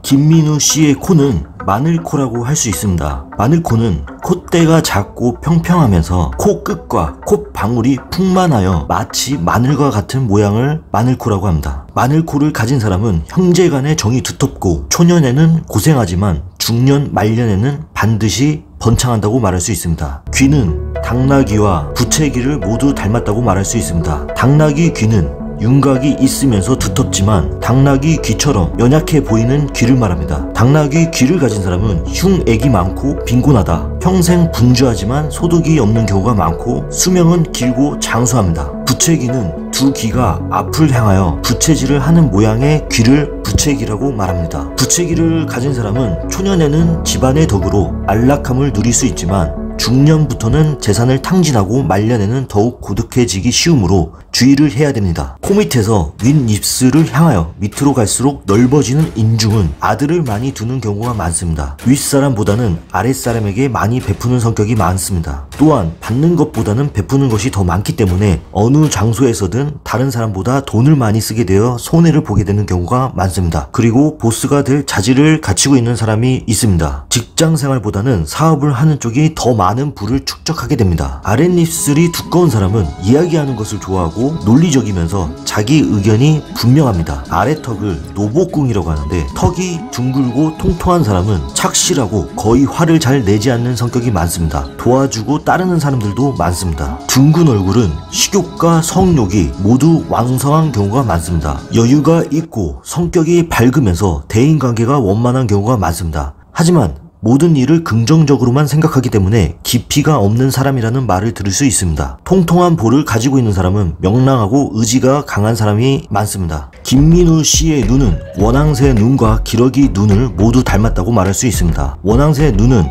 김민우 씨의 코는 마늘코라고 할 수 있습니다. 마늘코는 콧대가 작고 평평하면서 코끝과 콧방울이 풍만하여 마치 마늘과 같은 모양을 마늘코라고 합니다. 마늘코를 가진 사람은 형제간의 정이 두텁고 초년에는 고생하지만 중년 말년에는 반드시 번창한다고 말할 수 있습니다. 귀는 당나귀와 부채귀를 모두 닮았다고 말할 수 있습니다. 당나귀 귀는 윤곽이 있으면서 두텁지만 당나귀 귀처럼 연약해 보이는 귀를 말합니다. 당나귀 귀를 가진 사람은 흉액이 많고 빈곤하다. 평생 분주하지만 소득이 없는 경우가 많고 수명은 길고 장수합니다. 부채귀는 두 귀가 앞을 향하여 부채질을 하는 모양의 귀를 부채귀라고 말합니다. 부채귀를 가진 사람은 초년에는 집안의 덕으로 안락함을 누릴 수 있지만 중년부터는 재산을 탕진하고 말년에는 더욱 고득해지기 쉬우므로 주의를 해야 됩니다. 코 밑에서 윗입술을 향하여 밑으로 갈수록 넓어지는 인중은 아들을 많이 두는 경우가 많습니다. 윗사람보다는 아랫사람에게 많이 베푸는 성격이 많습니다. 또한 받는 것보다는 베푸는 것이 더 많기 때문에 어느 장소에서든 다른 사람보다 돈을 많이 쓰게 되어 손해를 보게 되는 경우가 많습니다. 그리고 보스가 될 자질을 갖추고 있는 사람이 있습니다. 직장생활보다는 사업을 하는 쪽이 더 많은 부를 축적하게 됩니다. 아랫입술이 두꺼운 사람은 이야기하는 것을 좋아하고 논리적이면서 자기 의견이 분명합니다. 아래턱을 노복궁이라고 하는데 턱이 둥글고 통통한 사람은 착실하고 거의 화를 잘 내지 않는 성격이 많습니다. 도와주고 따르는 사람들도 많습니다. 둥근 얼굴은 식욕과 성욕이 모두 왕성한 경우가 많습니다. 여유가 있고 성격이 밝으면서 대인관계가 원만한 경우가 많습니다. 하지만 모든 일을 긍정적으로만 생각하기 때문에 깊이가 없는 사람이라는 말을 들을 수 있습니다. 통통한 볼을 가지고 있는 사람은 명랑하고 의지가 강한 사람이 많습니다. 김민우 씨의 눈은 원앙새 눈과 기러기 눈을 모두 닮았다고 말할 수 있습니다. 원앙새 눈은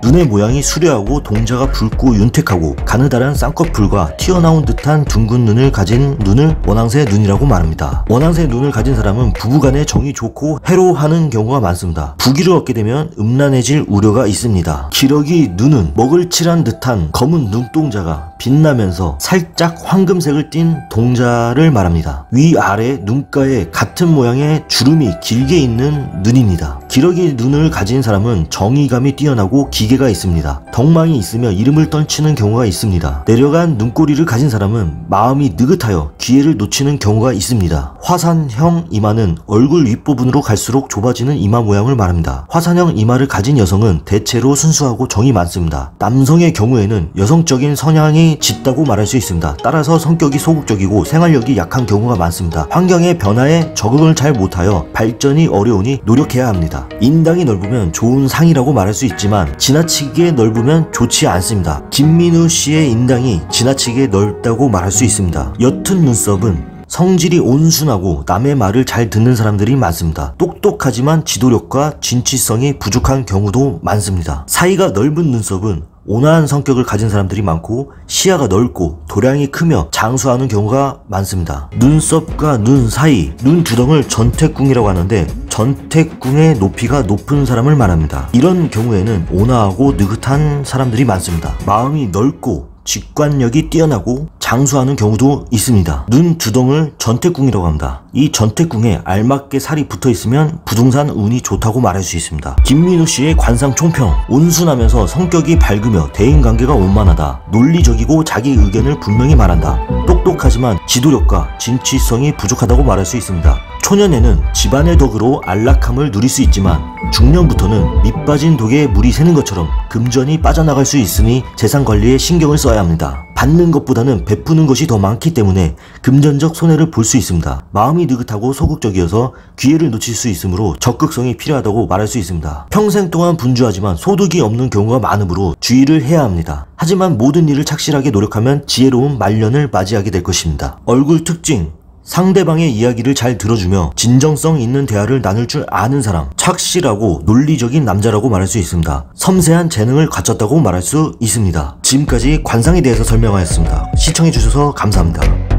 눈의 모양이 수려하고 동자가 붉고 윤택하고 가느다란 쌍꺼풀과 튀어나온 듯한 둥근 눈을 가진 눈을 원앙새 눈이라고 말합니다. 원앙새 눈을 가진 사람은 부부간의 정이 좋고 해로하는 경우가 많습니다. 부기를 얻게 되면 음란해질 우려가 있습니다. 기러기 눈은 먹을 칠한 듯한 검은 눈동자가 빛나면서 살짝 황금색을 띤 동자를 말합니다. 위아래 눈가에 같은 모양의 주름이 길게 있는 눈입니다. 기러기 눈을 가진 사람은 정의감이 뛰어나고 기계가 있습니다. 덕망이 있으며 이름을 떨치는 경우가 있습니다. 내려간 눈꼬리를 가진 사람은 마음이 느긋하여 기회를 놓치는 경우가 있습니다. 화산형 이마는 얼굴 윗부분으로 갈수록 좁아지는 이마 모양을 말합니다. 화산형 이마를 가진 여성은 대체로 순수하고 정이 많습니다. 남성의 경우에는 여성적인 성향이 짙다고 말할 수 있습니다. 따라서 성격이 소극적이고 생활력이 약한 경우가 많습니다. 환경의 변화에 적응을 잘 못하여 발전이 어려우니 노력해야 합니다. 인당이 넓으면 좋은 상이라고 말할 수 있지만 지나치게 넓으면 좋지 않습니다. 김민우 씨의 인당이 지나치게 넓다고 말할 수 있습니다. 옅은 눈썹은 성질이 온순하고 남의 말을 잘 듣는 사람들이 많습니다. 똑똑하지만 지도력과 진취성이 부족한 경우도 많습니다. 사이가 넓은 눈썹은 온화한 성격을 가진 사람들이 많고 시야가 넓고 도량이 크며 장수하는 경우가 많습니다. 눈썹과 눈 사이, 눈 두덩을 전태궁이라고 하는데 전태궁의 높이가 높은 사람을 말합니다. 이런 경우에는 온화하고 느긋한 사람들이 많습니다. 마음이 넓고 직관력이 뛰어나고 장수하는 경우도 있습니다. 눈 두덩을 전태궁이라고 합니다. 이 전태궁에 알맞게 살이 붙어 있으면 부동산 운이 좋다고 말할 수 있습니다. 김민우 씨의 관상 총평. 온순하면서 성격이 밝으며 대인관계가 원만하다. 논리적이고 자기 의견을 분명히 말한다. 똑똑하지만 지도력과 진취성이 부족하다고 말할 수 있습니다. 초년에는 집안의 덕으로 안락함을 누릴 수 있지만 중년부터는 밑빠진 독에 물이 새는 것처럼 금전이 빠져나갈 수 있으니 재산 관리에 신경을 써야 합니다. 받는 것보다는 베푸는 것이 더 많기 때문에 금전적 손해를 볼 수 있습니다. 마음이 느긋하고 소극적이어서 기회를 놓칠 수 있으므로 적극성이 필요하다고 말할 수 있습니다. 평생 동안 분주하지만 소득이 없는 경우가 많으므로 주의를 해야 합니다. 하지만 모든 일을 착실하게 노력하면 지혜로운 말년을 맞이하게 될 것입니다. 얼굴 특징. 상대방의 이야기를 잘 들어주며 진정성 있는 대화를 나눌 줄 아는 사람, 착실하고 논리적인 남자라고 말할 수 있습니다. 섬세한 재능을 갖췄다고 말할 수 있습니다. 지금까지 관상에 대해서 설명하였습니다. 시청해주셔서 감사합니다.